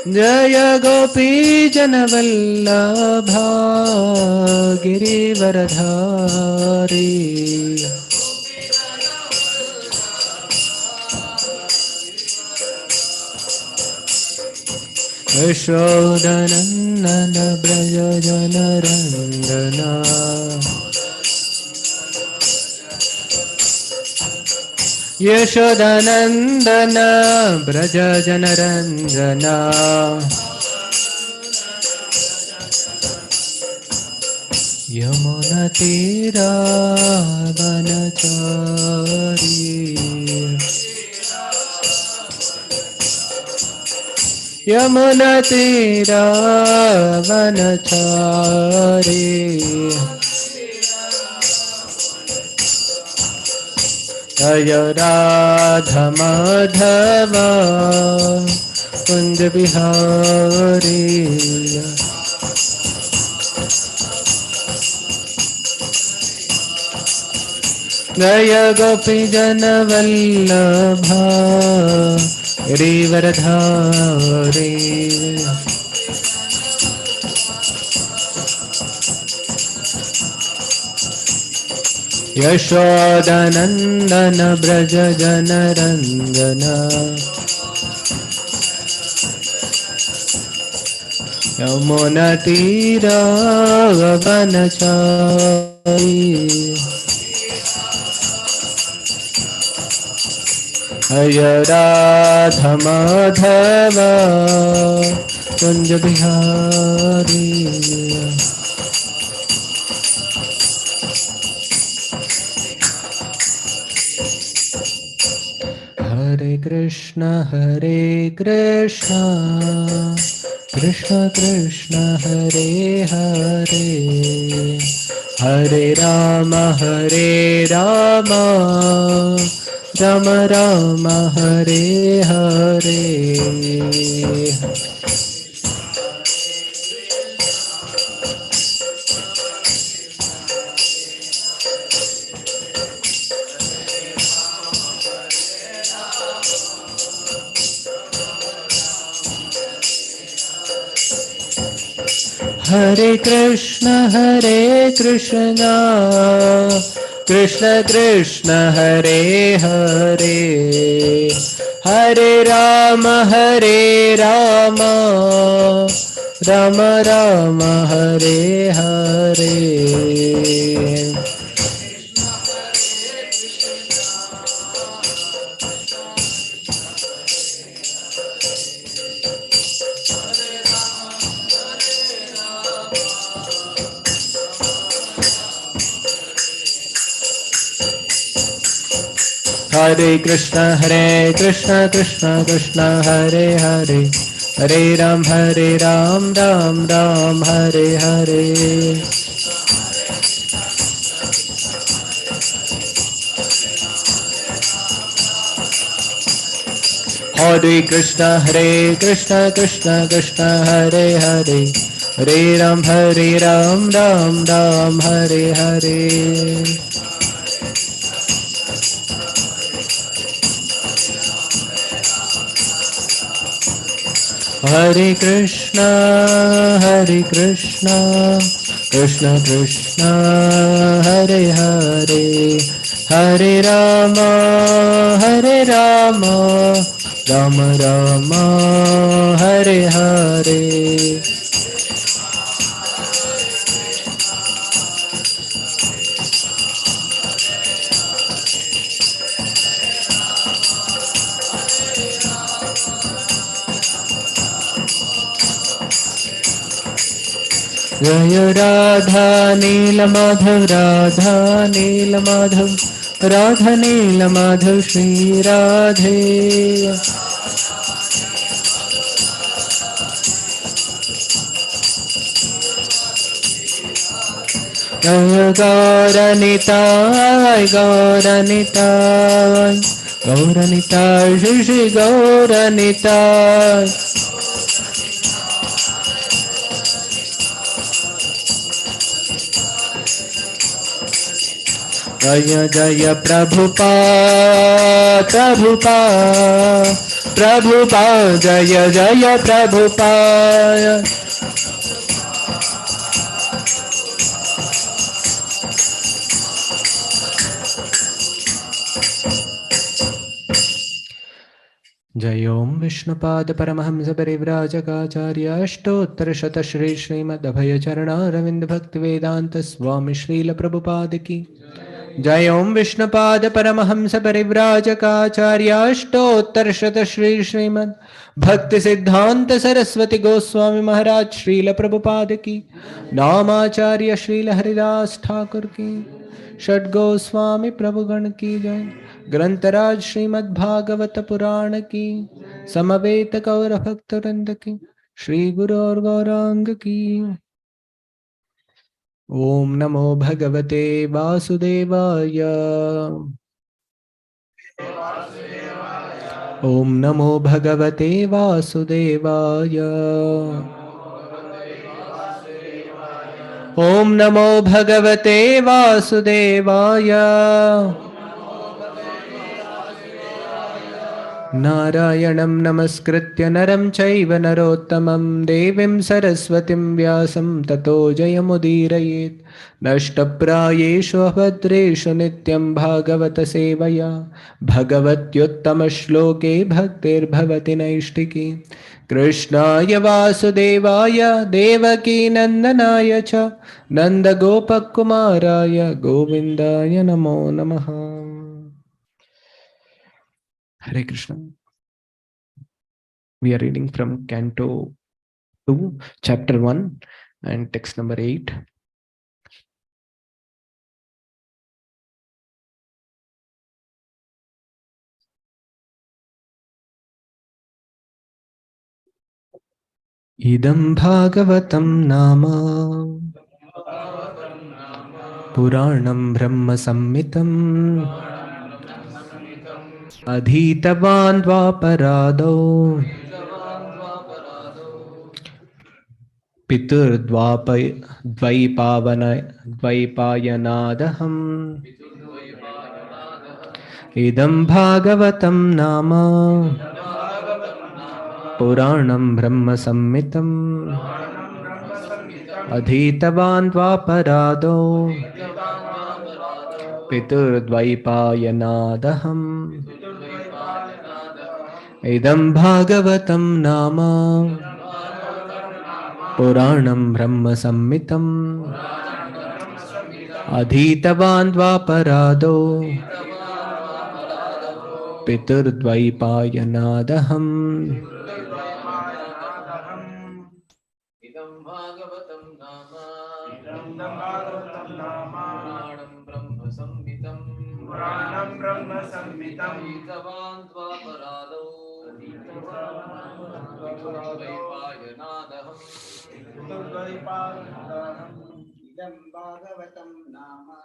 जय गोपी जनवल्लभा गिरिवरधारी यशोदनन्दन ब्रज जनरञ्जना यशोदनन्दन ब्रज जनरञ्जना यमुनतीरावनचारी यमुनतीरावनचारी जय राधा माधव कुंज बिहारी जय गोपी जन वल्लभा गिरिवरधारी यशोदनन्दन ब्रज जनरञ्जना यमुनतीरावनचारी जय राधा माधव कुंज बिहारी हरे कृष्ण कृष्ण कृष्ण हरे हरे हरे राम राम राम हरे हरे हरे कृष्ण कृष्ण कृष्ण हरे हरे हरे राम राम राम हरे हरे हरे कृष्ण कृष्ण कृष्ण हरे हरे हरे राम राम राम हरे हरे हरे कृष्ण कृष्ण कृष्ण हरे हरे हरे राम राम राम हरे हरे हरे कृष्ण कृष्ण कृष्ण हरे हरे हरे राम राम राम हरे हरे जय राधा नील माधव श्री राधे जय गौरनिताय श्री श्री गौरनिताय जय जय प्रभुपाद प्रभुपाद प्रभुपाद जय जय प्रभुपाद। जय ओम विष्णुपाद परमहंस परिव्राजकाचार्य अष्टोत्तर शत श्री श्रीमद्भय चरणारविंद भक्ति वेदांत स्वामी श्रील प्रभुपाद की जय ओम विष्णुपाद परमहंस परिव्राजकाचार्य अष्टोत्तर शत श्री श्रीमद् भक्ति सिद्धांत सरस्वती गोस्वामी महाराज श्रील प्रभुपाद की नामाचार्य श्रील हरिदास ठाकुर की षड गोस्वामी प्रभुगण की जय। ग्रंथराज श्रीमद् भागवत पुराण की समवेत कौर भक्त वृंद की श्री गुरु और गौरांग की। ओम नमो भगवते वासुदेवाय। ओम नमो भगवते वासुदेवाय। ओम नमो भगवते वासुदेवाय। नारायणं नमस्कृत्य नरं चैव नरोत्तमं देवीं सरस्वतीं व्यासं ततो जयमुदीरयेत्। नष्टप्रायेषु अभद्रेषु नित्यं भागवत सेवया भगवत्युत्तमश्लोके भक्तिर्भवति नैष्टिकी। कृष्णाय वासुदेवाय देवकी नन्दनाय च नन्दगोपकुमाराय गोविन्दाय नमो नमः। Hare Krishna. We are reading from Canto 2, Chapter 1 and text number 8. Idam Bhagavatam Nama Puranam Brahma Sammitam Adhitavan Dvaparado Pitur Dvaipayanadaham Idam Bhagavatam Nama Puranam Brahma Sammitam Adhitavan Dvaparado Pitur Dvaipayanadaham Idam Bhagavatam Nama Puranam Brahma Sammitam Adhitavan Dvaparado Pitur Dvaipayanadaham Idam Bhagavatam Nama Puranam Brahma Sammitam Adhitavan Dvaparado Idam Bhagavatam Nama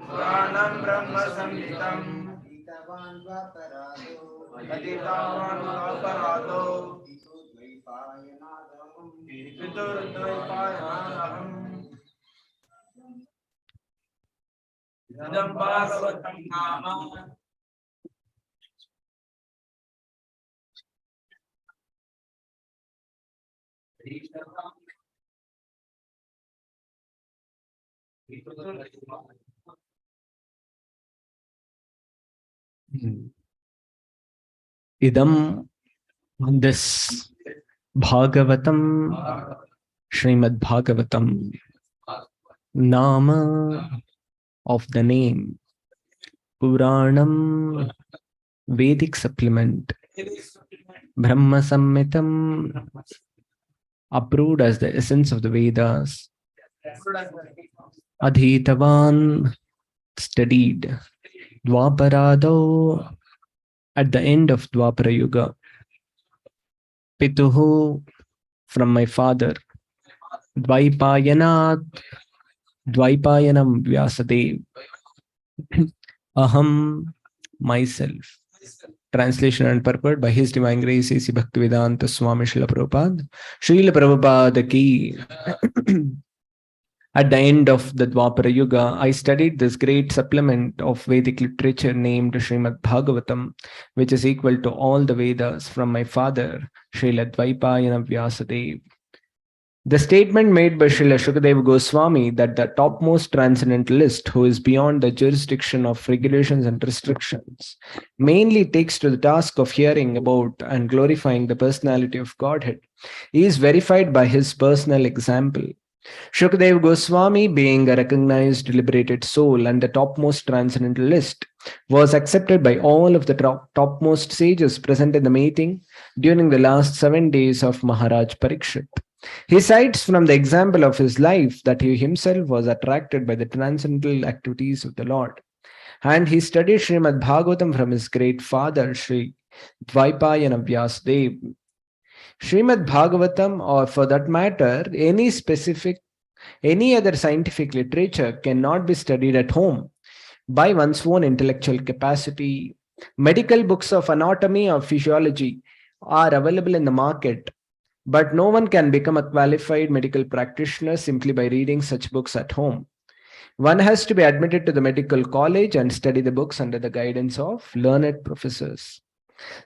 Puranam Brahma Samhitam Adhitavan Dvaparado Pitur Idam Bhagavatam Nama Idam, this Bhagavatam, Srimad Bhagavatam, Nama of the name, Puranam, Vedic supplement, Brahma Sammitam, approved as the essence of the Vedas, Adhitavan, studied, Dvaparado, at the end of Dwapara Yuga, Pituhu, from my father, Dvaipayanat, Dvaipayanam Vyasadev, Aham, myself. Translation and purport by His Divine Grace A.C. Bhaktivedanta Swami Srila Prabhupada. Srila Prabhupada ki At the end of the Dwapara Yuga, I studied this great supplement of Vedic literature named Srimad Bhagavatam, which is equal to all the Vedas from my father, Srila Dvaipayana Vyasadeva. The statement made by Srila Shukadeva Goswami that the topmost transcendentalist, who is beyond the jurisdiction of regulations and restrictions, mainly takes to the task of hearing about and glorifying the personality of Godhead, is verified by his personal example. Shukadeva Goswami, being a recognized liberated soul and the topmost transcendentalist, was accepted by all of the topmost sages present in the meeting during the last 7 days of Maharaj Parikshit. He cites from the example of his life that he himself was attracted by the transcendental activities of the Lord. And he studied Srimad Bhagavatam from his great father, Sri Dvaipayana Vyasadeva. Srimad Bhagavatam, or for that matter, any other scientific literature cannot be studied at home by one's own intellectual capacity. Medical books of anatomy or physiology are available in the market, but no one can become a qualified medical practitioner simply by reading such books at home. One has to be admitted to the medical college and study the books under the guidance of learned professors.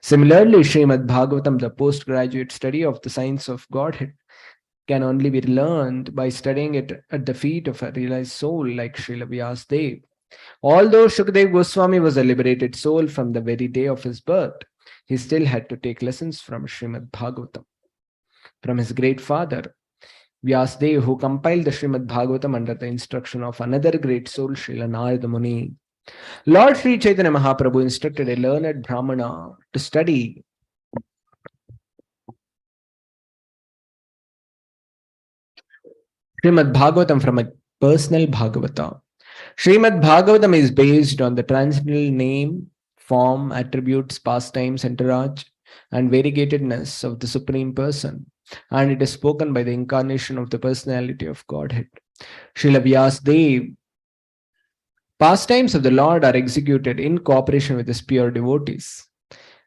Similarly, Srimad Bhagavatam, the postgraduate study of the science of Godhead, can only be learned by studying it at the feet of a realized soul like Srila Vyasadeva. Although Shukadeva Goswami was a liberated soul from the very day of his birth, he still had to take lessons from Srimad Bhagavatam, from his great father, Vyasadeva, who compiled the Srimad Bhagavatam under the instruction of another great soul, Srila Narada Muni. Lord Sri Chaitanya Mahaprabhu instructed a learned Brahmana to study Srimad Bhagavatam from a personal Bhagavata. Srimad Bhagavatam is based on the transcendental name, form, attributes, pastimes, entourage, and variegatedness of the Supreme Person, and it is spoken by the incarnation of the personality of Godhead. Srila Vyasadeva. Pastimes of the Lord are executed in cooperation with his pure devotees,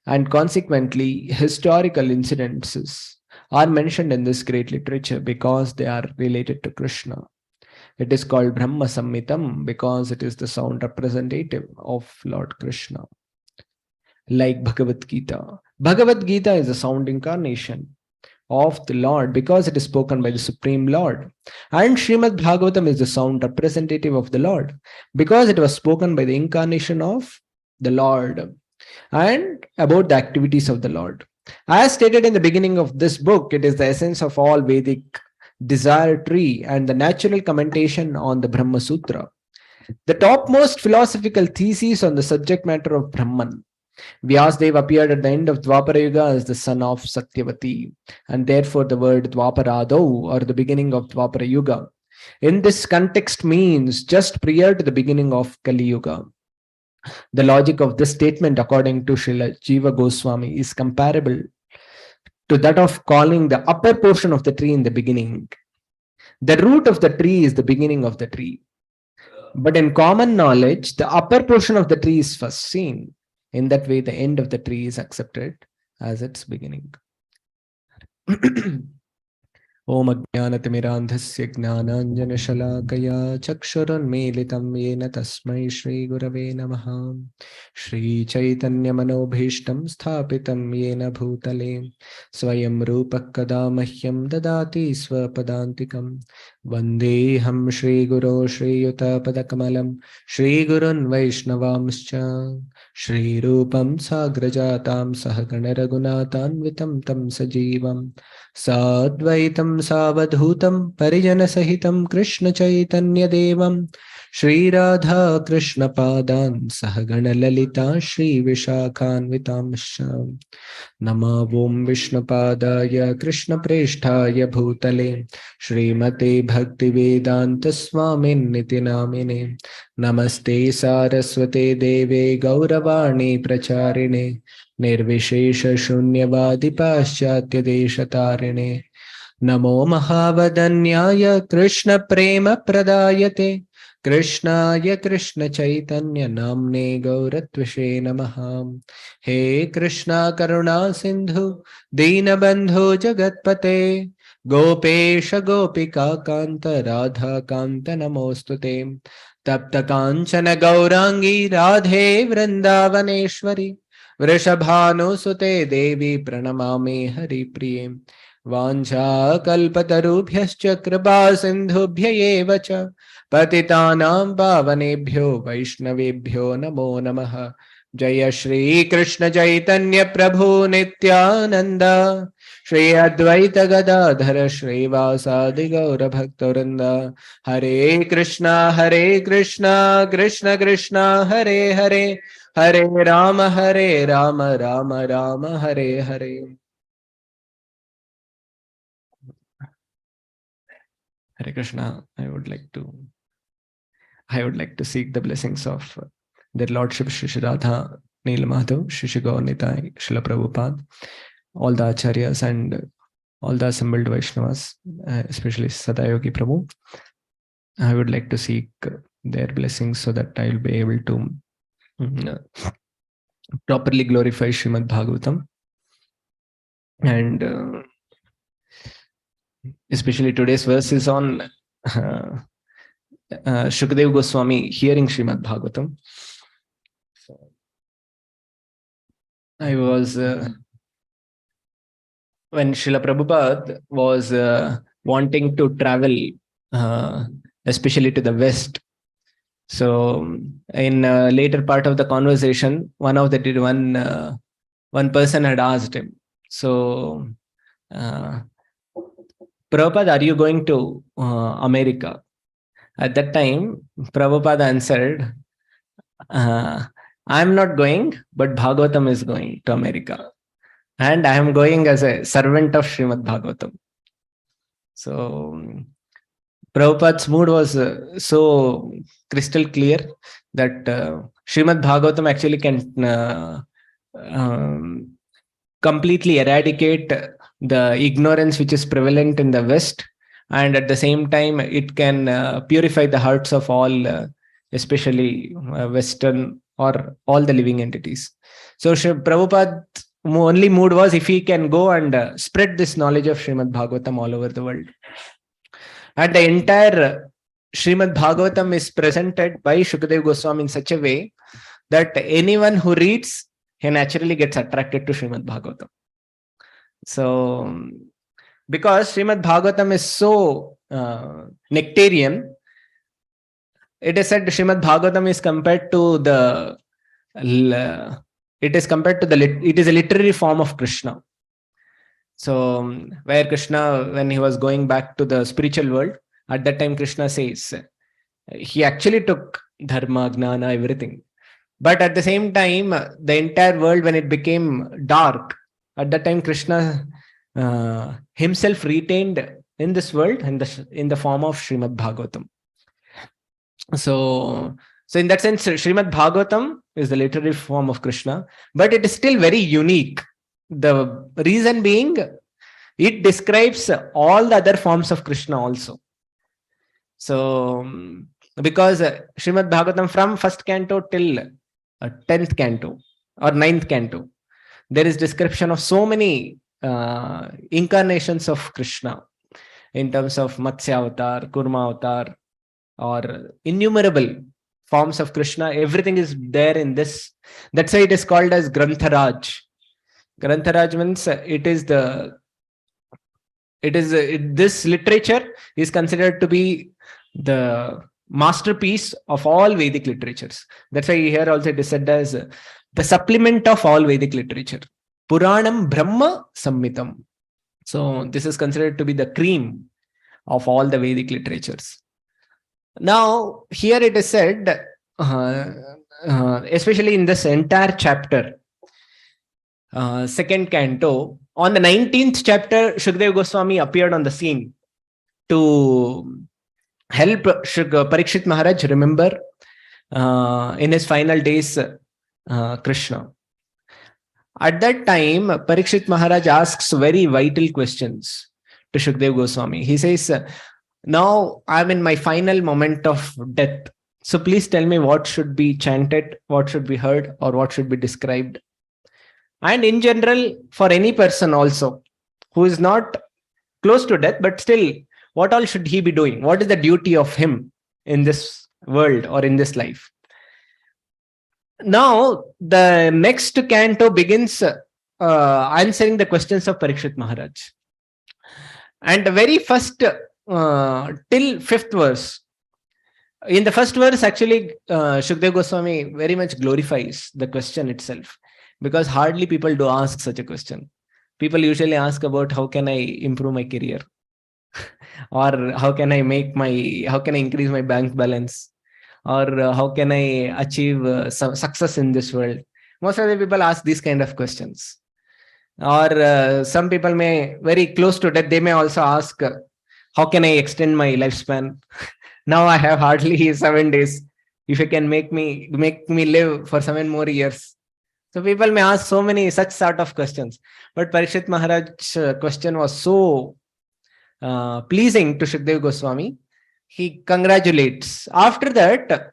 and consequently, historical incidences are mentioned in this great literature because they are related to Krishna. It is called Brahma Samhitam because it is the sound representative of Lord Krishna. Like Bhagavad Gita. Bhagavad Gita is a sound incarnation of the Lord because it is spoken by the Supreme Lord. And Srimad Bhagavatam is the sound representative of the Lord because it was spoken by the incarnation of the Lord and about the activities of the Lord. As stated in the beginning of this book, it is the essence of all Vedic desire tree and the natural commentation on the Brahma Sutra. The topmost philosophical thesis on the subject matter of Brahman. Vyasadeva appeared at the end of Dwapara Yuga as the son of Satyamurti, and therefore the word Dwaparado, or the beginning of Dwapara Yuga, in this context means just prior to the beginning of Kali Yuga. The logic of this statement, according to Srila Jiva Goswami, is comparable to that of calling the upper portion of the tree in the beginning. The root of the tree is the beginning of the tree. But in common knowledge, the upper portion of the tree is first seen. In that way, the end of the tree is accepted as its beginning. Om Ajnanatimirandhasya Gnananjanashalakaya Chakshurunmilitam Yena Tasmai Shri Gurave Namaha. Shri Chaitanya Manobhishtam Sthapitam Yena Bhutale Swayam Rupak Kada Mahyam Dadati Swapadantikam Vandeham Shri Guru Shri Yuta Padakamalam Shri Gurun Vaishnavamscha Shri Rupam Sagrajatam Sahagana Raghunathanvitam Tam Sajivam Sadvaitam Savadhutam Parijana Sahitam Krishna Chaitanya Devam Shri Radha Krishna Padan Sahagana Lalita Shri Vishakhanvitamsha Nama Om Vishnupadaya Krishna Presthaya Bhutale Srimate Bhakti Vedanta Swamin Niti Namine Namaste Saraswate Deve Gauravani Pracharine Nirvishesha Shunyavadi Paschatya Deshatarine Namo Mahavadanyaya Krishna Prema Pradayate Krishnaya Krishna Chaitanya Namne Gauratvashe Namaha. He Krishna Karuna Sindhu Deenabandhu Jagatpate Gopesha Gopika Kanta Radha Kanta Namostute Tapta Kanchana Gaurangi Radhe Vrindavaneshwari Vrishabhanu Sute Devi Pranamami Hari Priye Vancha Kalpatarubhyascha Kripa Sindhubhya eva cha Patitanam Pavanebhyo Vaishnavebhyo Namo Namaha Jaya Shri Krishna Chaitanya Prabhu Nityananda Shri Advaita Gadadhara Shri Vasadi Gaura Bhaktavranda Hare Krishna Krishna Krishna Hare Hare Hare Rama Rama Rama Hare Hare. Hare Krishna. I would like to seek the blessings of their Lordship Shri Radha Nila Madhav, Shri Gaur Nitai, Srila Prabhupada, all the Acharyas and all the assembled Vaishnavas, especially Sadayogi Prabhu. I would like to seek their blessings so that I will be able to properly glorify Srimad Bhagavatam. And especially today's verse is on Shukadeva Goswami hearing Srimad Bhagavatam. So I was when Srila Prabhupada was wanting to travel, especially to the West. So in later part of the conversation, one person had asked him, so Prabhupada, are you going to America? At that time, Prabhupada answered, I'm not going, but Bhagavatam is going to America. And I am going as a servant of Srimad Bhagavatam. So Prabhupada's mood was so crystal clear that Srimad Bhagavatam actually can completely eradicate the ignorance which is prevalent in the West, and at the same time it can purify the hearts of all, especially Western or all the living entities. So Prabhupada's only mood was if he can go and spread this knowledge of Srimad Bhagavatam all over the world. And the entire Srimad Bhagavatam is presented by Shukadeva Goswami in such a way that anyone who reads, he naturally gets attracted to Srimad Bhagavatam. So, because Srimad Bhagavatam is so nectarian, it is said Srimad Bhagavatam is compared to it is a literary form of Krishna. So, where Krishna, when he was going back to the spiritual world, at that time Krishna says, he actually took dharma, gnana, everything. But at the same time, the entire world, when it became dark, at that time Krishna himself retained in this world in the form of Srimad Bhagavatam. So in that sense, Srimad Bhagavatam is the literary form of Krishna, but it is still very unique. The reason being, it describes all the other forms of Krishna also. So, because Srimad Bhagavatam from first canto till 10th canto or 9th canto, there is description of so many incarnations of Krishna in terms of Matsya Avatar, Kurma Avatar, or innumerable forms of Krishna. Everything is there in this. That's why it is called as Grantharaj. Grantharaj means this literature is considered to be the masterpiece of all Vedic literatures. That's why here also it is said as the supplement of all Vedic literature. Puranam Brahma Sammitam. So this is considered to be the cream of all the Vedic literatures. Now, here it is said, especially in this entire chapter, second canto, on the 19th chapter, Shukadeva Goswami appeared on the scene to help Parikshit Maharaj remember in his final days Krishna. At that time, Parikshit Maharaj asks very vital questions to Shukadeva Goswami. He says, now I'm in my final moment of death. So please tell me what should be chanted, what should be heard, or what should be described. And in general, for any person also who is not close to death, but still, what all should he be doing? What is the duty of him in this world or in this life? Now, the next canto begins answering the questions of Parikshit Maharaj. And the very first, till 5th verse, in the first verse, actually, Shukdev Goswami very much glorifies the question itself, because hardly people do ask such a question. People usually ask about how can I improve my career, or how can I increase my bank balance, or how can I achieve some success in this world. Most of the people ask these kind of questions. Or some people may, very close to death, they may also ask, how can I extend my lifespan? Now I have hardly 7 days. If you can make me live for 7 more years. So people may ask so many such sort of questions. But Parikshit Maharaj's question was so pleasing to Shukdev Goswami. He congratulates. After that,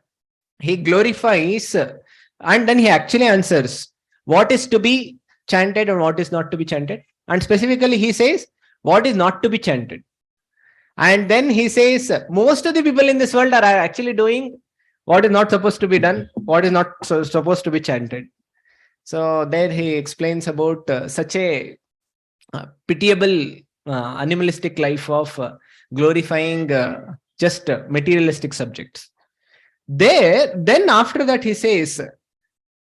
he glorifies, and then he actually answers what is to be chanted and what is not to be chanted. And specifically, he says what is not to be chanted. And then he says most of the people in this world are actually doing what is not supposed to be done, what is not supposed to be chanted. So there he explains about such a pitiable animalistic life of glorifying just materialistic subjects. Then after that he says,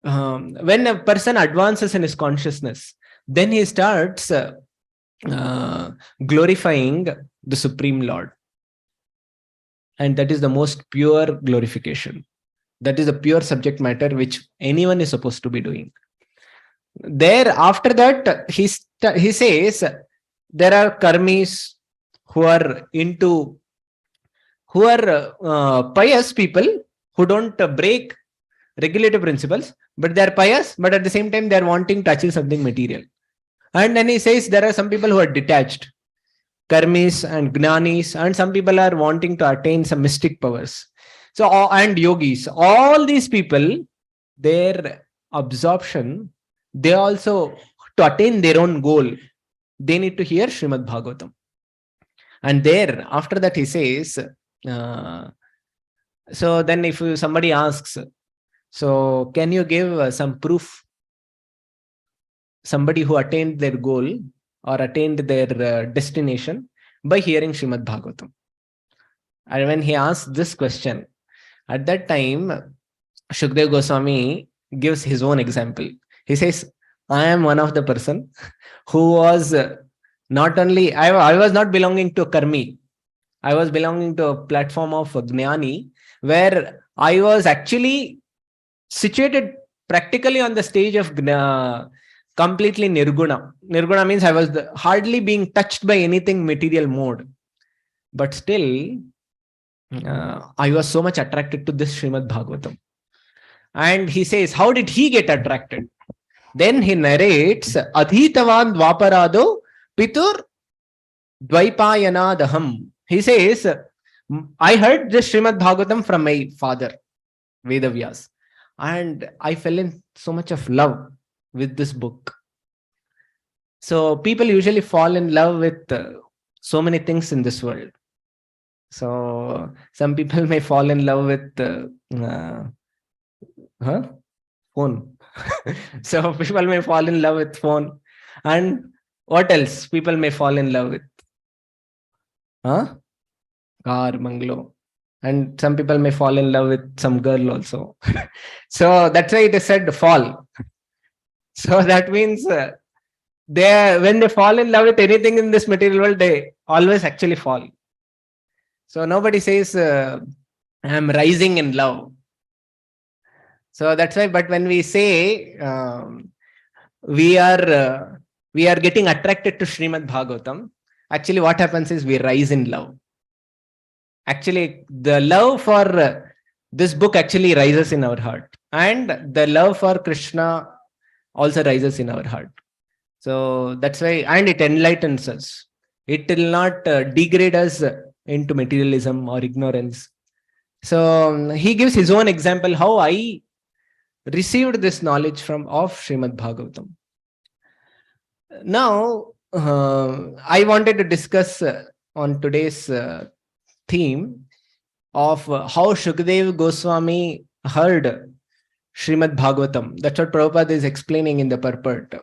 when a person advances in his consciousness, then he starts glorifying the Supreme Lord. And that is the most pure glorification. That is the pure subject matter which anyone is supposed to be doing. There, after that, he says there are karmis who are pious people who don't break regulative principles, but they are pious, but at the same time they are wanting to achieve something material. And then he says there are some people who are detached, karmis and gnanis, and some people are wanting to attain some mystic powers. So, and yogis, all these people, their absorption, they also, to attain their own goal, they need to hear Srimad Bhagavatam. And there, after that, he says, so then if somebody asks, so can you give some proof? Somebody who attained their goal or attained their destination by hearing Srimad Bhagavatam. And when he asks this question, at that time, Shukdev Goswami gives his own example. He says, I am one of the person who was not only, I was not belonging to Karmi. I was belonging to a platform of Jnani, where I was actually situated practically on the stage of completely Nirguna. Nirguna means I was hardly being touched by anything material mode. But still, I was so much attracted to this Srimad Bhagavatam. And he says, how did he get attracted? Then he narrates, Adhitavan Dvaparado Pitur Dvaipayanadaham. He says, I heard this Srimad Bhagavatam from my father, Vedavyas. And I fell in so much of love with this book. So people usually fall in love with so many things in this world. So some people may fall in love with phone. So people may fall in love with phone. And what else? People may fall in love with car, bungalow. And some people may fall in love with some girl also. So that's why it is said fall. So that means when they fall in love with anything in this material world, they always actually fall. So nobody says, I'm rising in love. So that's why, but when we say we are getting attracted to Srimad Bhagavatam, actually what happens is we rise in love. Actually, the love for this book actually rises in our heart. And the love for Krishna also rises in our heart. So that's why, and it enlightens us. It will not degrade us into materialism or ignorance. So he gives his own example how I received this knowledge of Srimad Bhagavatam. Now, I wanted to discuss on today's theme of how Shukdev Goswami heard Srimad Bhagavatam. That's what Prabhupada is explaining in the purport.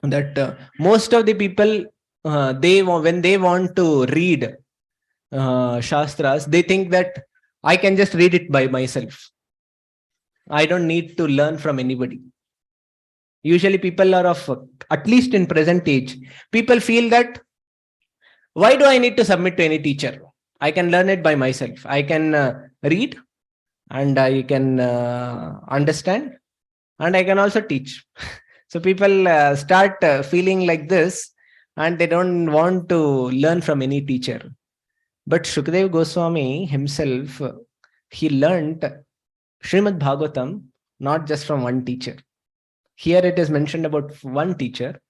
That most of the people, when they want to read Shastras, they think that I can just read it by myself. I don't need to learn from anybody. Usually people are of, at least in present age, people feel that why do I need to submit to any teacher? I can learn it by myself. I can read and I can understand and I can also teach. So people start feeling like this and they don't want to learn from any teacher. But Shukdev Goswami himself, he learnt Srimad Bhagavatam not just from one teacher. Here it is mentioned about one teacher,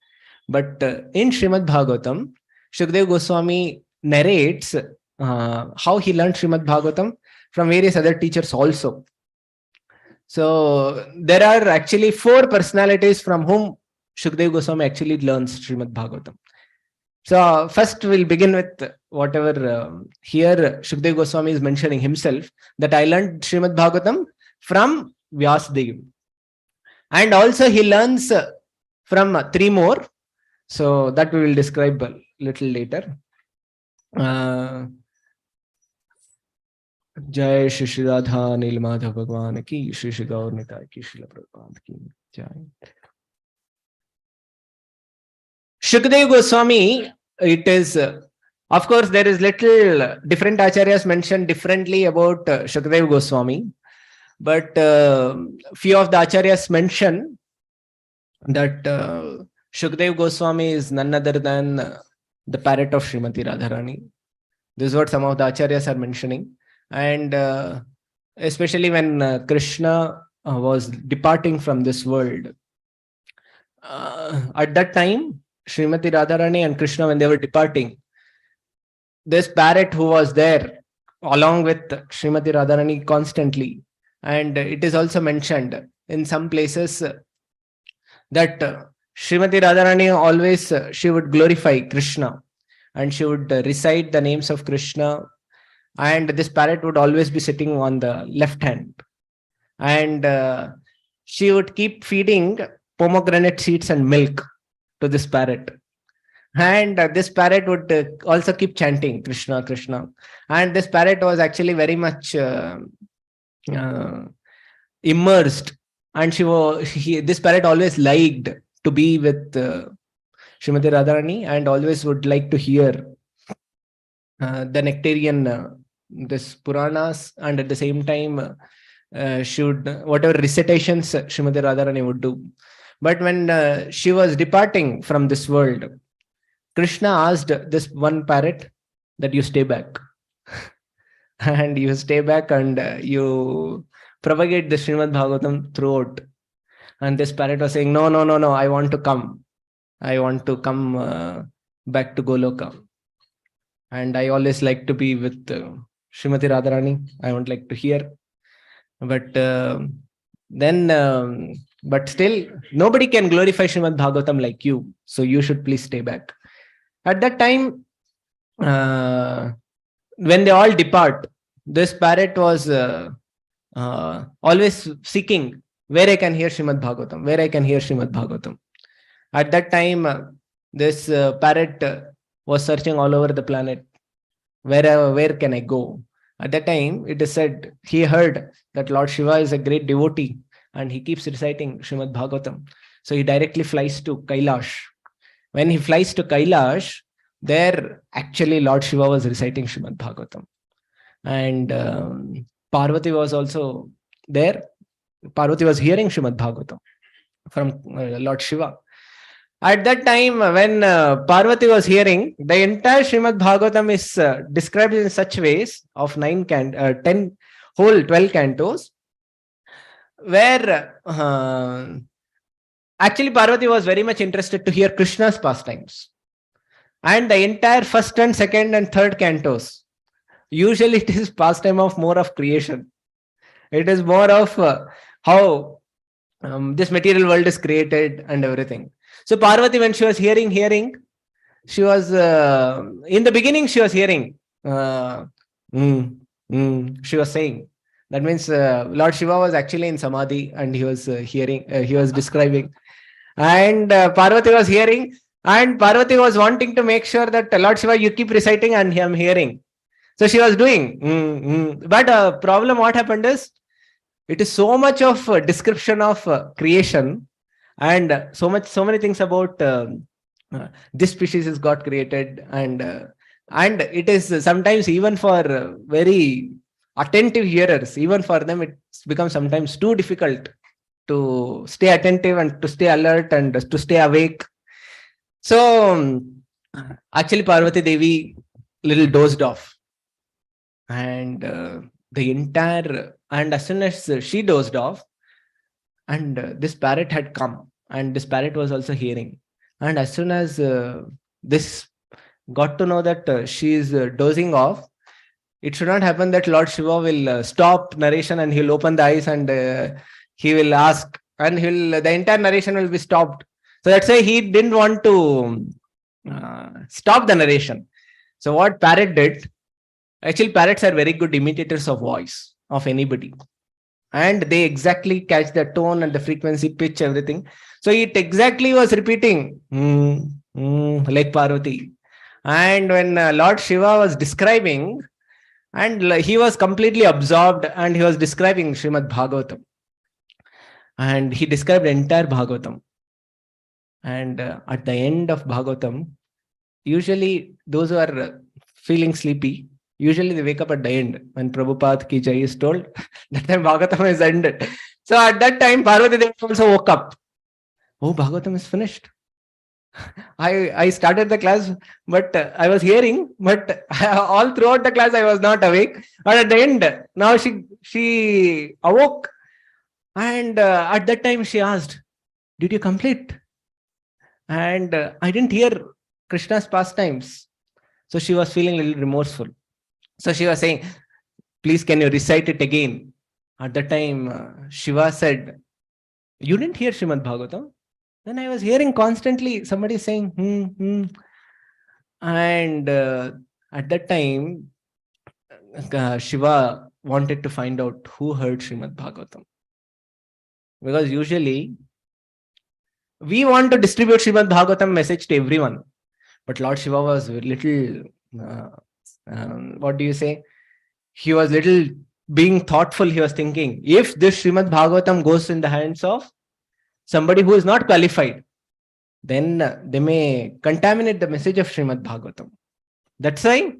but in Srimad Bhagavatam, Shukdev Goswami narrates how he learned Srimad Bhagavatam from various other teachers also. So there are actually 4 personalities from whom Shukdev Goswami actually learns Srimad Bhagavatam. So first we'll begin with whatever here Shukdev Goswami is mentioning himself, that I learned Srimad Bhagavatam from Vyasadeva. And also he learns from 3 more. So that we will describe a little later. Jai Shri Shri Radha Nilmadha Bhagwan ki, Shri Shri Gaur Nitai ki, Srila Prabhupada ki Jai. Shukdev Goswami, it is, of course, there is little different acharyas mentioned differently about Shukdev Goswami, but few of the acharyas mention that Shukdev Goswami is none other than the parrot of Srimati Radharani. This is what some of the acharyas are mentioning. And especially when Krishna was departing from this world, at that time, Srimati Radharani and Krishna, when they were departing, this parrot who was there along with Srimati Radharani constantly, and it is also mentioned in some places that Srimati Radharani always, she would glorify Krishna and she would recite the names of Krishna, and this parrot would always be sitting on the left hand, and she would keep feeding pomegranate seeds and milk to this parrot, and this parrot would also keep chanting Krishna Krishna, and this parrot was actually very much immersed, and this parrot always liked to be with Srimati Radharani and always would like to hear the nectarian this Puranas, and at the same time whatever recitations Srimati Radharani would do. But when she was departing from this world, Krishna asked this one parrot that you stay back and you stay back and you propagate the Srimad Bhagavatam throughout. And this parrot was saying, no, I want to come. I want to come back to Goloka. And I always like to be with Srimati Radharani. I won't like to hear. But but still, nobody can glorify Srimad Bhagavatam like you. So you should please stay back. At that time, when they all depart, this parrot was always seeking where I can hear Srimad Bhagavatam, where I can hear Srimad Bhagavatam. At that time, this parrot was searching all over the planet. Where can I go? At that time, it is said he heard that Lord Shiva is a great devotee and he keeps reciting Srimad Bhagavatam. So he directly flies to Kailash. When he flies to Kailash, there actually Lord Shiva was reciting Srimad Bhagavatam. And Parvati was also there. Parvati was hearing Srimad Bhagavatam from Lord Shiva. At that time, when Parvati was hearing, the entire Srimad Bhagavatam is described in such ways of 12 cantos, where actually Parvati was very much interested to hear Krishna's pastimes. And the entire first and second and third cantos, usually it is pastime of more of creation. It is more of how this material world is created and everything. So Parvati, when she was hearing, she was in the beginning she was hearing uh, mm, she was saying. That means Lord Shiva was actually in samadhi and he was hearing, he was describing, and Parvati was hearing, and Parvati was wanting to make sure that Lord Shiva, you keep reciting and I'm hearing. So she was doing. But problem what happened is, it is so much of description of creation, and so many things about this species is got created, and it is sometimes even for very attentive hearers, even for them it becomes sometimes too difficult to stay attentive and to stay alert and to stay awake. So actually Parvati Devi little dozed off, and the entire, and as soon as she dozed off, and this parrot had come, and this parrot was also hearing, and as soon as this got to know that she is dozing off, it should not happen that Lord Shiva will stop narration and he'll open the eyes and he will ask, and the entire narration will be stopped. So that's why he didn't want to stop the narration. So what parrot did, actually parrots are very good imitators of voice of anybody, and they exactly catch the tone and the frequency, pitch, everything. So it exactly was repeating like Parvati. And when Lord Shiva was describing, and he was completely absorbed, and he was describing Srimad Bhagavatam, and he described entire Bhagavatam. And at the end of Bhagavatam, usually those who are feeling sleepy, usually they wake up at the end when Prabhupada ki jai is told. That time Bhagavatam is ended. So at that time Parvati Devi also woke up. Oh, Bhagavatam is finished. I started the class, but I was hearing, but all throughout the class I was not awake. But at the end, now she awoke, and at that time she asked, "Did you complete?" And I didn't hear Krishna's pastimes, so she was feeling a little remorseful. So she was saying, "Please, can you recite it again?" At that time, Shiva said, "You didn't hear Srimad Bhagavatam?" Then I was hearing constantly somebody saying, And at that time, Shiva wanted to find out who heard Srimad Bhagavatam. Because usually, we want to distribute Srimad Bhagavatam message to everyone. But Lord Shiva was a little, what do you say? He was little being thoughtful. He was thinking, if this Srimad Bhagavatam goes in the hands of somebody who is not qualified, then they may contaminate the message of Srimad Bhagavatam. That's why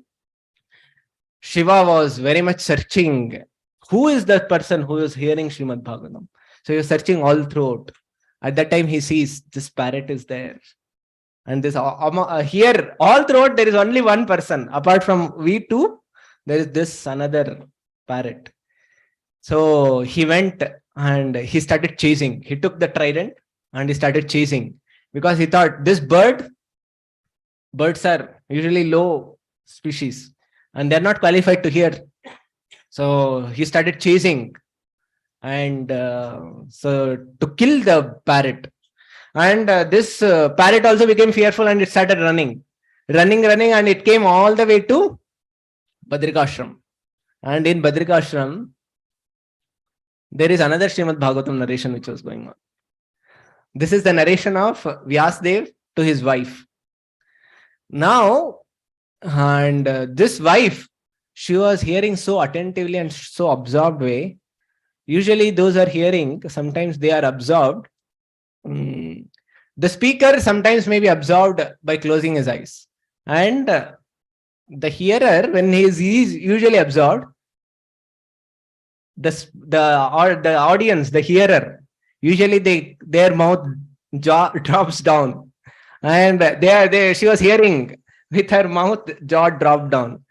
Shiva was very much searching. Who is that person who is hearing Srimad Bhagavatam? So he was searching all throughout. At that time, he sees this parrot is there. And this here, all throughout, there is only one person. Apart from we two, there is this another parrot. So he went and he started chasing. He took the trident and he started chasing, because he thought this birds are usually low species and they're not qualified to hear. So he started chasing, and so to kill the parrot. And this parrot also became fearful and it started running, and it came all the way to Badrikashram. And in Badrikashram, there is another Srimad Bhagavatam narration which was going on. This is the narration of Vyasdev to his wife. Now, and this wife, she was hearing so attentively and so absorbed way. Usually those are hearing, sometimes they are absorbed. The speaker sometimes may be absorbed by closing his eyes. And the hearer, when he is usually absorbed, the audience, the hearer, usually their mouth jaw drops down, and she was hearing with her mouth jaw dropped down.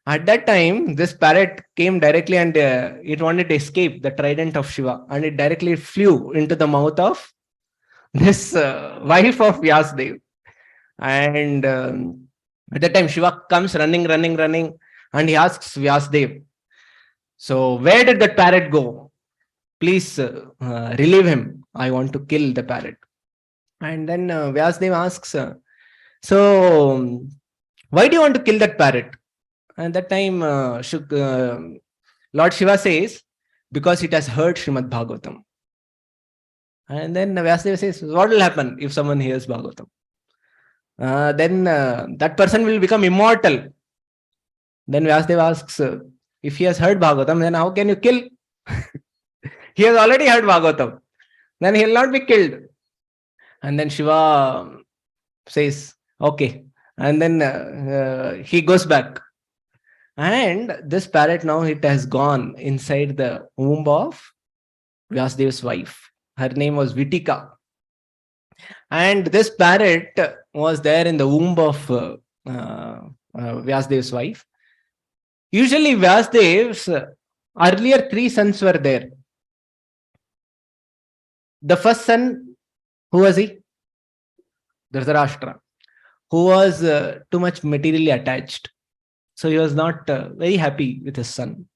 At that time, this parrot came directly, and it wanted to escape the trident of Shiva, and it directly flew into the mouth of this wife of Vyasdev. And at that time, Shiva comes running, and he asks Vyasdev, "So where did that parrot go? Please relieve him. I want to kill the parrot." And then Vyasdev asks, So, why do you want to kill that parrot? And that time, Lord Shiva says, because it has heard Srimad Bhagavatam. And then Vyasadeva says, what will happen if someone hears Bhagavatam? Then that person will become immortal. Then Vyasadeva asks, if he has heard Bhagavatam, then how can you kill? He has already heard Bhagavatam. Then he will not be killed. And then Shiva says, okay. And then he goes back. And this parrot now, it has gone inside the womb of Vyasadeva's wife. Her name was Vitika. And this parrot was there in the womb of Vyasadeva's wife. Usually Vyasadev's earlier 3 sons were there. The first son, who was he? Dhritarashtra, who was too much materially attached. So he was not very happy with his son.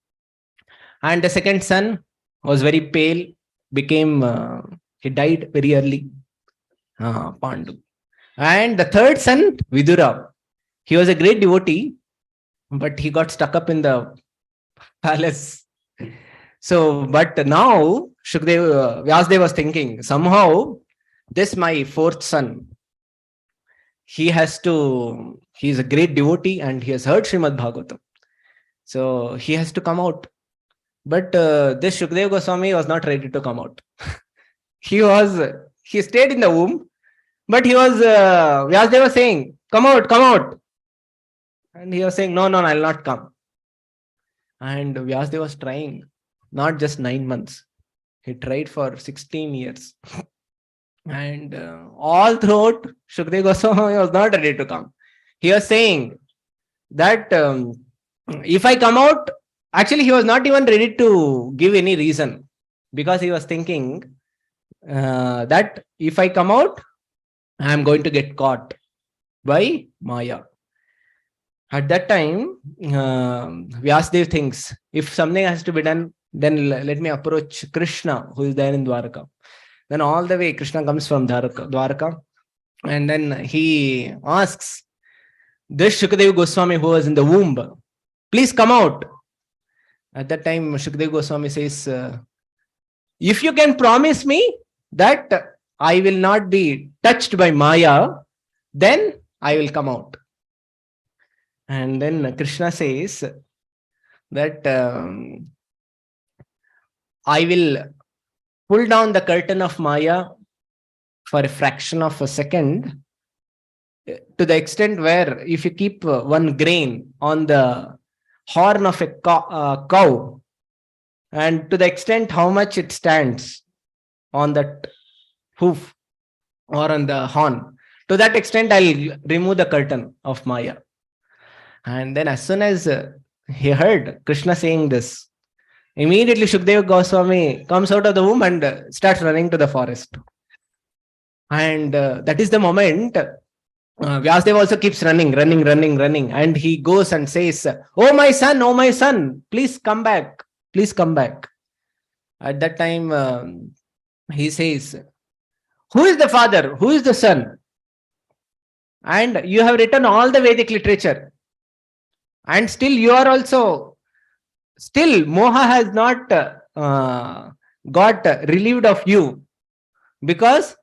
And the second son was very pale, he died very early, Pandu. And the third son, Vidura, he was a great devotee, but he got stuck up in the palace. So, but now Vyasadeva was thinking, somehow this my fourth son, he's a great devotee and he has heard Srimad Bhagavatam. So he has to come out. But this Shukadeva Goswami was not ready to come out. He stayed in the womb, but Vyasadeva was saying, come out, come out. And he was saying, no, I'll not come. And Vyasadeva was trying, not just 9 months. He tried for 16 years. And all throughout, Shukadeva Goswami was not ready to come. He was saying that if I come out, actually he was not even ready to give any reason, because he was thinking that if I come out, I am going to get caught by Maya. At that time, Vyasadeva thinks, if something has to be done, then let me approach Krishna, who is there in Dwaraka. Then all the way Krishna comes from Dwaraka, and then he asks this Shukadeva Goswami who was in the womb, please come out. At that time, Shukadeva Goswami says, if you can promise me that I will not be touched by Maya, then I will come out. And then Krishna says that I will pull down the curtain of Maya for a fraction of a second, to the extent where if you keep one grain on the horn of a cow, and to the extent how much it stands on that hoof or on the horn, to that extent I'll remove the curtain of Maya. And then as soon as he heard Krishna saying this, immediately Shukadeva Goswami comes out of the womb and starts running to the forest. And that is the moment Vyasadeva also keeps running. And he goes and says, oh my son, please come back. Please come back. At that time, he says, who is the father? Who is the son? And you have written all the Vedic literature. And still you are also, Moha has not got relieved of you. Because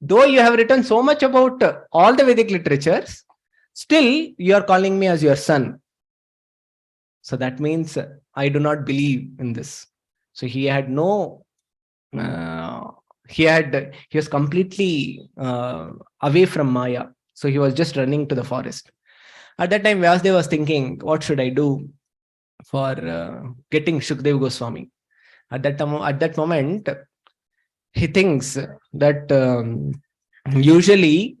though you have written so much about all the Vedic literatures, still you are calling me as your son. So that means I do not believe in this. So he had no, he was completely away from Maya. So he was just running to the forest. At that time, Vyasadeva was thinking, what should I do for getting Shukadeva Goswami? At that moment, he thinks that usually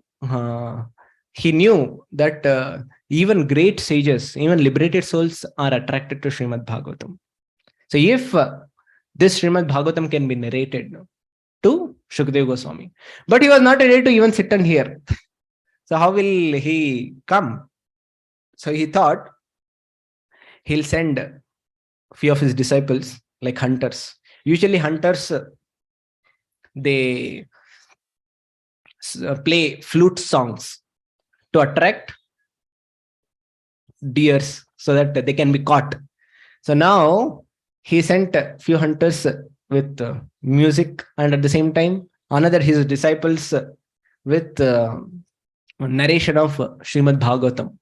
he knew that even great sages, even liberated souls are attracted to Srimad Bhagavatam. So if this Srimad Bhagavatam can be narrated to Shukadeva Goswami, but he was not ready to even sit and hear. So how will he come? So he thought he'll send a few of his disciples, like hunters. Usually hunters, they play flute songs to attract deers so that they can be caught. So now he sent a few hunters with music, and at the same time another his disciples with narration of Srimad Bhagavatam.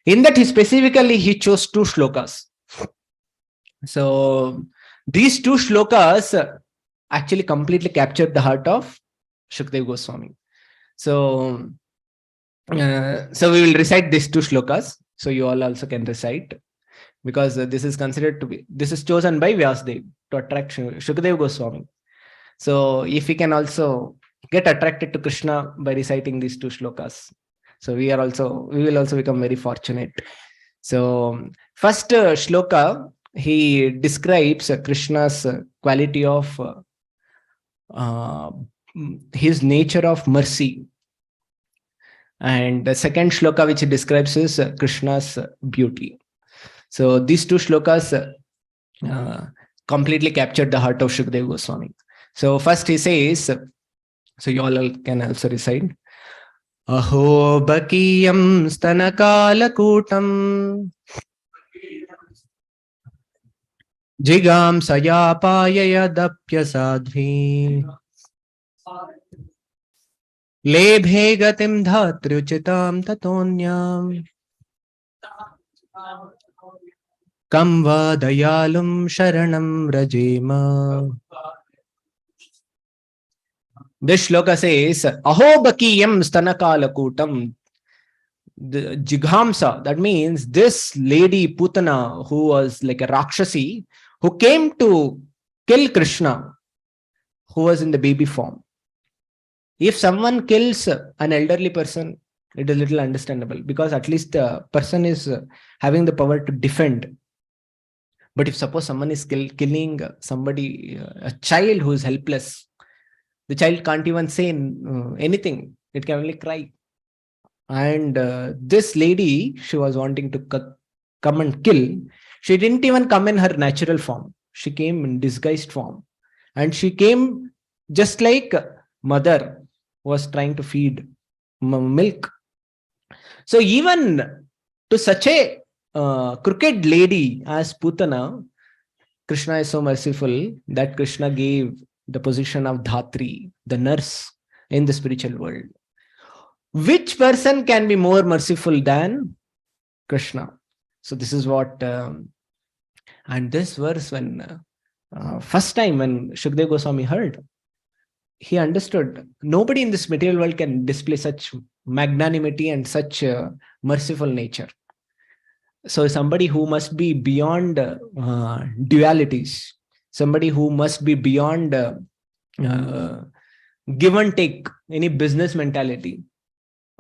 In that he chose two shlokas. So these two shlokas actually completely captured the heart of Shukdev Goswami. So so we will recite these two shlokas. So you all also can recite, because this is considered to be, this is chosen by Vyasdev to attract Shukdev Goswami. So if we can also get attracted to Krishna by reciting these two shlokas, so we will also become very fortunate. So first shloka, he describes Krishna's quality of his nature of mercy. And the second shloka which he describes is Krishna's beauty. So these two shlokas completely captured the heart of Shukdev Goswami. So first he says, so you all can also recite, Aho bakiyam stanakalakutam jigam sayapaya yadapya sadhi lebhe gatim dhatruchitam tatonyam kam va dayalum sharanam rajema. This shloka says, Aho bakiyam stanakalakutam. The Jighamsa, that means this lady Putana, who was like a Rakshasi, who came to kill Krishna, who was in the baby form. If someone kills an elderly person, it is little understandable, because at least the person is having the power to defend. But if suppose someone is killing somebody, a child who is helpless, the child can't even say anything. It can only cry. And this lady, she was wanting to come and kill. She didn't even come in her natural form. She came in disguised form. And she came just like mother was trying to feed milk. So even to such a crooked lady as Putana, Krishna is so merciful that Krishna gave the position of Dhatri, the nurse in the spiritual world. Which person can be more merciful than Krishna? So this is what, and this verse, when first time when Shukdev Goswami heard, he understood nobody in this material world can display such magnanimity and such merciful nature. So somebody who must be beyond dualities, somebody who must be beyond give and take, any business mentality,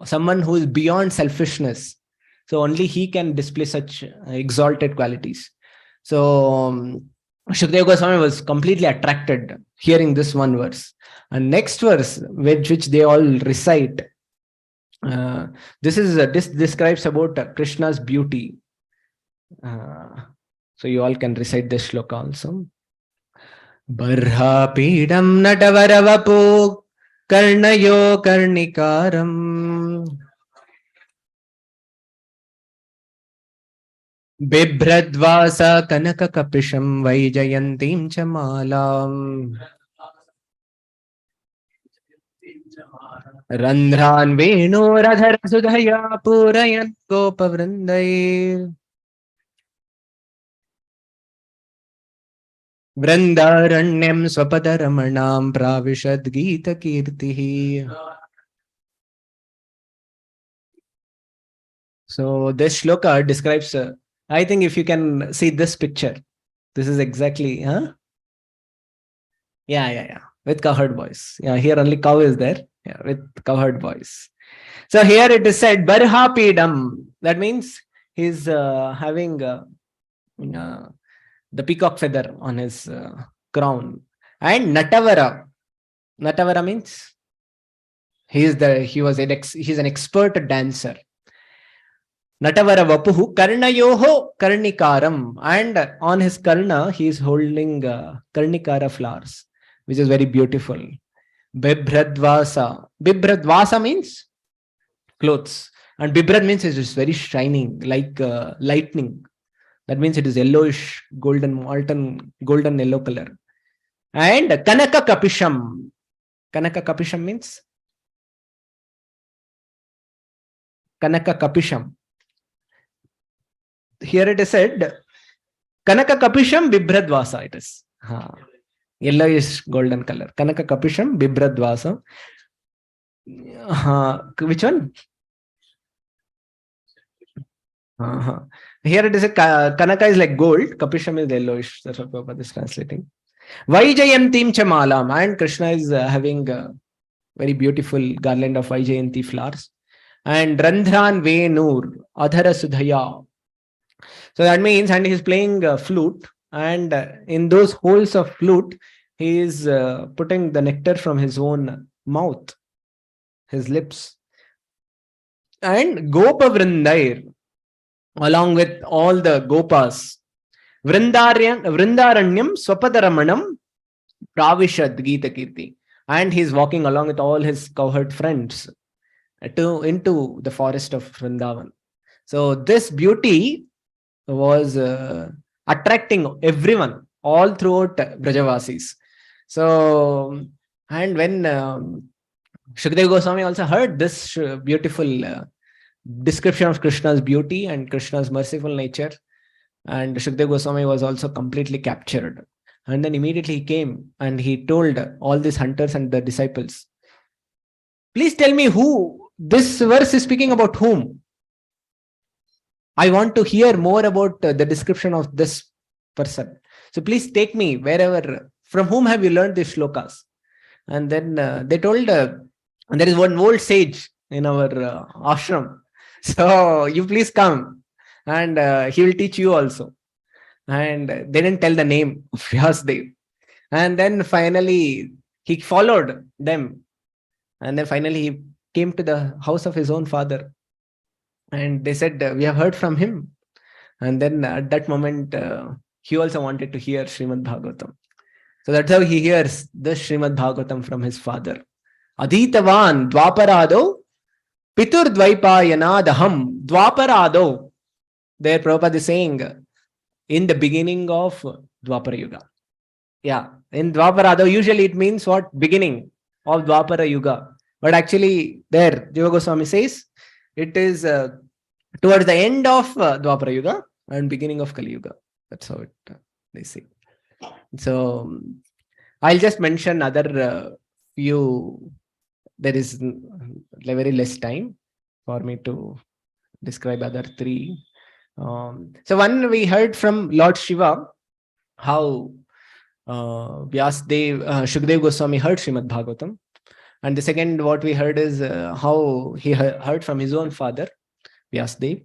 someone who is beyond selfishness. So only he can display such exalted qualities. So Shukdev Goswami was completely attracted hearing this one verse. And next verse, which they all recite, this describes about Krishna's beauty. So you all can recite this shloka also. Barha pidam natavaravapo karnayo karnikaram bibhradvasa kanaka kapisham vaijayantim chamalam randhran venu radhara sudhaya purayan gopavrandai Vrindaranyam swapadaramanam pravishad gita kirtihi. So this shloka describes, I think if you can see this picture, this is exactly, Yeah. With cowherd voice. Yeah, here only cow is there. Yeah, with cowherd voice. So here it is said, Barha Pidam. That means he's having the peacock feather on his crown. And Natavara. Natavara means he's an expert dancer. Natavara Vapuhu Karnayoho Karnikaram. And on his karna, he is holding Karnikara flowers, which is very beautiful. Bibhradvasa. Bibhradvasa means clothes. And Bibrad means it is very shining, like lightning. That means it is yellowish, golden, molten, golden yellow color. And Kanaka Kapisham. Kanaka Kapisham means Kanaka Kapisham. Here it is said Kanaka Kapisham Bibhradvasa. It is yellowish golden color. Kanaka Kapisham Bibhradvasa. Which one? Here it is a Kanaka is like gold, Kapisham is yellowish. That's what Prabhupada is translating. Vaijayantim Chamalam, and Krishna is having a very beautiful garland of Vaijayanti flowers. And Randhran Venur, Adhara Sudhaya. So that means, and he is playing flute, and in those holes of flute, he is putting the nectar from his own mouth, his lips. And Gopa Vrindair, along with all the Gopas. Vrindaranyam Swapadaramanam Pravishad Gita Kirti. And he's walking along with all his cowherd friends into the forest of Vrindavan. So this beauty was attracting everyone all throughout Brajavasis. So, and when Shukadeva Goswami also heard this beautiful description of Krishna's beauty and Krishna's merciful nature, and Shukadeva Goswami was also completely captured. And then immediately he came and he told all these hunters and the disciples, please tell me who this verse is speaking about, whom? I want to hear more about the description of this person. So please take me wherever, from whom have you learned these shlokas? And then they told, there is one old sage in our ashram. So you please come and he will teach you also. And they didn't tell the name of Vyasdev. And then finally he followed them. And then finally he came to the house of his own father. And they said, we have heard from him. And then at that moment, he also wanted to hear Srimad Bhagavatam. So that's how he hears the Srimad Bhagavatam from his father. Adhitavan Dwaparado Pitur Dvaipayana Daham Dwaparado. There Prabhupada is saying, in the beginning of Dwapara Yuga. Yeah, in Dwaparado, usually it means what? Beginning of Dwapara Yuga. But actually there, Jiva Goswami says, it is towards the end of Dwapara Yuga and beginning of Kali Yuga. That's how it they say. So I'll just mention other few. There is very less time for me to describe other three. So one, we heard from Lord Shiva how Shukadeva Goswami heard Srimad Bhagavatam. And the second, what we heard is how he heard from his own father, Vyasdev.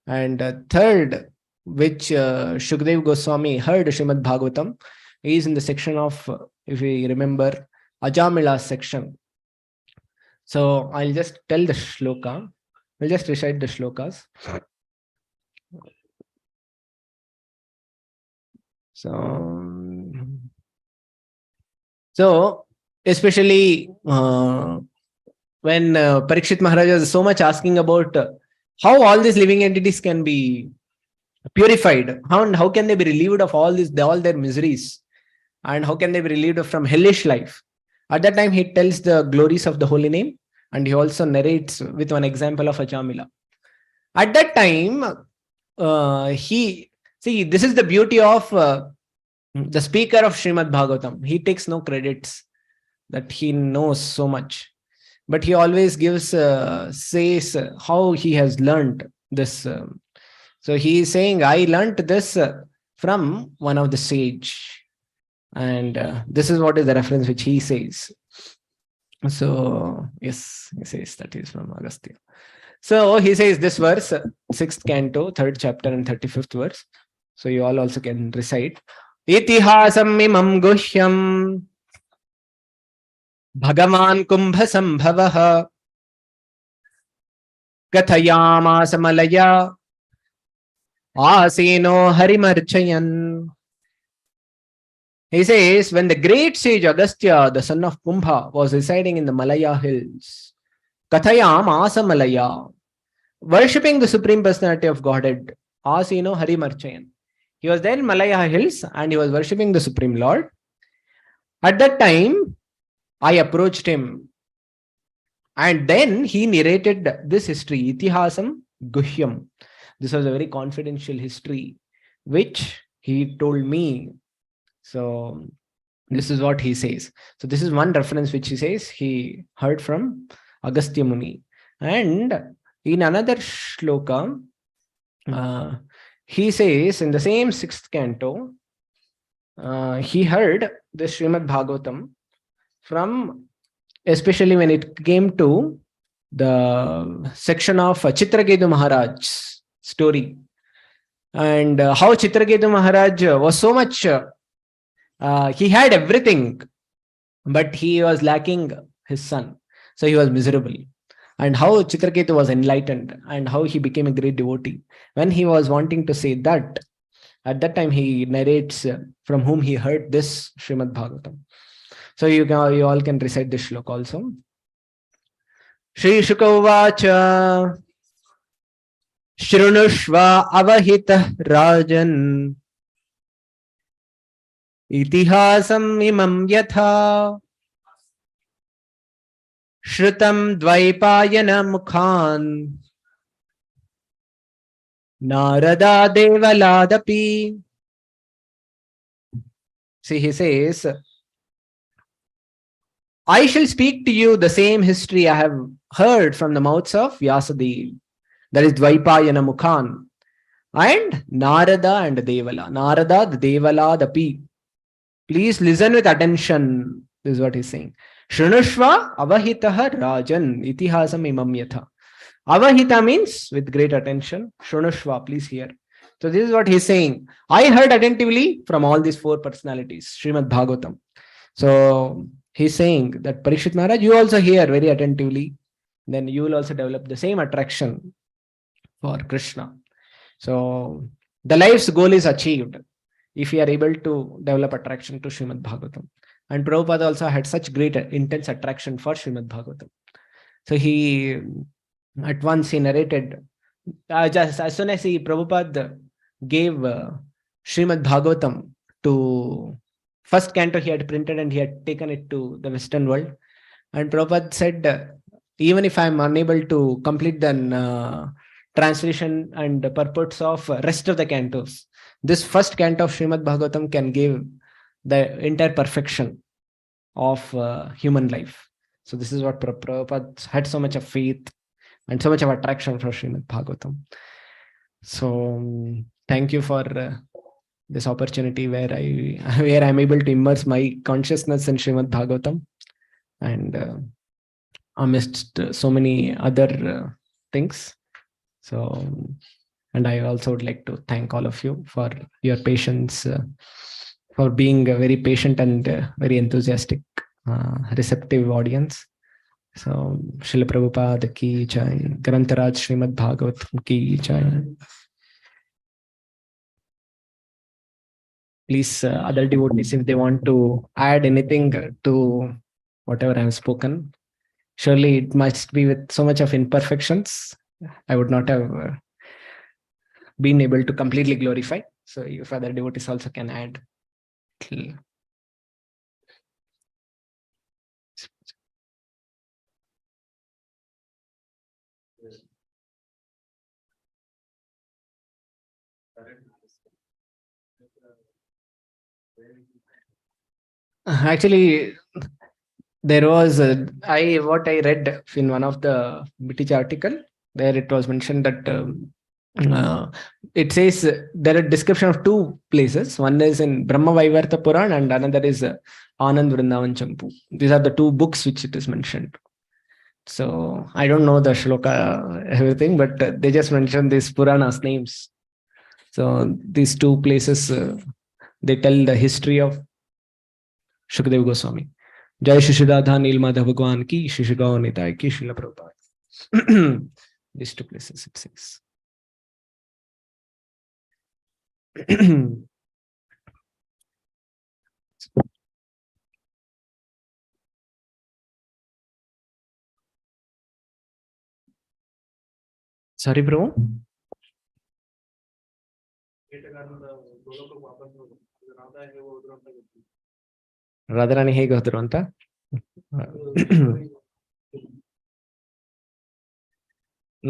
And third, which Shukadeva Goswami heard Srimad Bhagavatam, is in the section of, if we remember, Ajamila section. So I'll just tell the shloka. We'll just recite the shlokas. So especially when Parikshit Maharaj was so much asking about how all these living entities can be purified, how can they be relieved of all their miseries, and how can they be relieved from hellish life. At that time, he tells the glories of the holy name, and he also narrates with one example of Ajamila. At that time, this is the beauty of the speaker of Srimad Bhagavatam. He takes no credits that he knows so much, but he always says how he has learned this. So he is saying, I learnt this from one of the sage. And this is what is the reference which he says. So yes, he says that is from Agastya. So he says this verse, 6th canto, 3rd chapter and 35th verse. So you all also can recite. Itihasam imam guhyam Bhagavan kumbha sambhavaha kathayamasa malaya asino harimarchayan He says, when the great sage Agastya, the son of Kumbha, was residing in the Malaya hills, Kathayam Asa Malaya, worshipping the Supreme Personality of Godhead, Asino Hari Marchayan. He was there in Malaya hills and he was worshipping the Supreme Lord. At that time, I approached him and then he narrated this history, Itihasam Guhyam. This was a very confidential history which he told me. So this is what he says. So this is one reference which he says he heard from Agastya Muni. And in another shloka, he says in the same sixth canto, he heard the Srimad Bhagavatam from, especially when it came to the section of Chitraketu Maharaj's story, and how Chitraketu Maharaj was so much, he had everything, but he was lacking his son. So he was miserable. And how Chitraketu was enlightened and how he became a great devotee. When he was wanting to say that, at that time he narrates from whom he heard this Srimad Bhagavatam. So you all can recite this shloka also. Shri Shuka Vacha Shrunushva Avahita Rajan Itihasam imam yatha Shrutam Dvaipayana Mukhan Narada Devaladapi. See, he says, I shall speak to you the same history I have heard from the mouths of Vyasadeva, that is Dvaipayana Mukhan, and Narada and Devala. Narada, the Devala, the P. Please listen with attention. This is what he's saying. Shrunushva avahitaha rajan itihasam imam yatha. Avahita means with great attention. Shrunushva, please hear. So this is what he's saying. I heard attentively from all these four personalities, Srimad Bhagavatam. So he's saying that Parikshit Maharaj, you also hear very attentively. Then you will also develop the same attraction for Krishna. So the life's goal is achieved if we are able to develop attraction to Srimad Bhagavatam. And Prabhupada also had such great intense attraction for Srimad Bhagavatam. So he, at once he narrated, just as soon as Prabhupada gave Srimad Bhagavatam to first canto, he had printed and he had taken it to the Western world. And Prabhupada said, even if I am unable to complete the translation and the purports of rest of the cantos, this first canto of Srimad Bhagavatam can give the entire perfection of human life. So this is what Prabhupada had so much of faith and so much of attraction for Srimad Bhagavatam. So thank you for this opportunity where I'm able to immerse my consciousness in Srimad Bhagavatam and amidst so many other things. So, and I also would like to thank all of you for your patience, for being a very patient and very enthusiastic, receptive audience. So, Srila Prabhupada ki jai, Grantaraj Srimad Bhagavatam ki jai. Please, other devotees, if they want to add anything to whatever I have spoken, surely it must be with so much of imperfections. I would not have been able to completely glorify. So if other devotees also can add. Actually, there was what I read in one of the British article. There it was mentioned that it says there are description of two places. One is in Brahma Vaivarta Puran and another is Anand Vrindavan Champu. These are the two books which it is mentioned. So I don't know the shloka everything, but they just mentioned these Puranas names. So these two places they tell the history of Shukadeva Goswami. Jai Shishidadha Nilmadha Bhagwan ki, Shishigao Nitai ki, Srila Prabhupada. These two places it says. Sorry bro, Radharani ಹೇಗೆ ಹೋದ್ರು ಅಂತ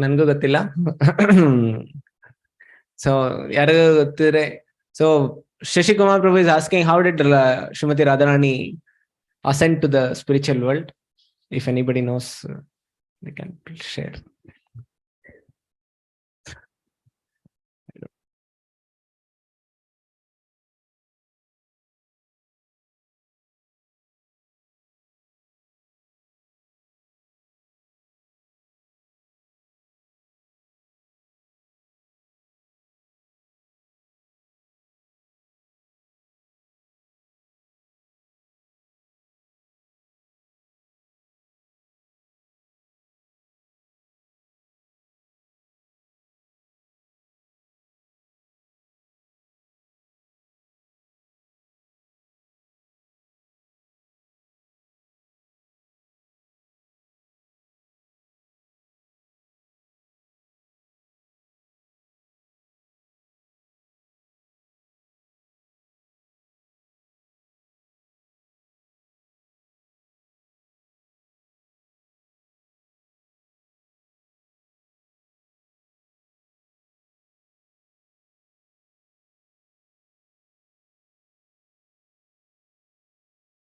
ನನ್ಗೂ ಗೊತ್ತಿಲ್ಲ. So ಯಾರಿಗೂ ಗೊತ್ತಿದ್ರೆ, so Shashikumar Prabhu is asking, how did Srimati Radharani ascend to the spiritual world? If anybody knows, they can share.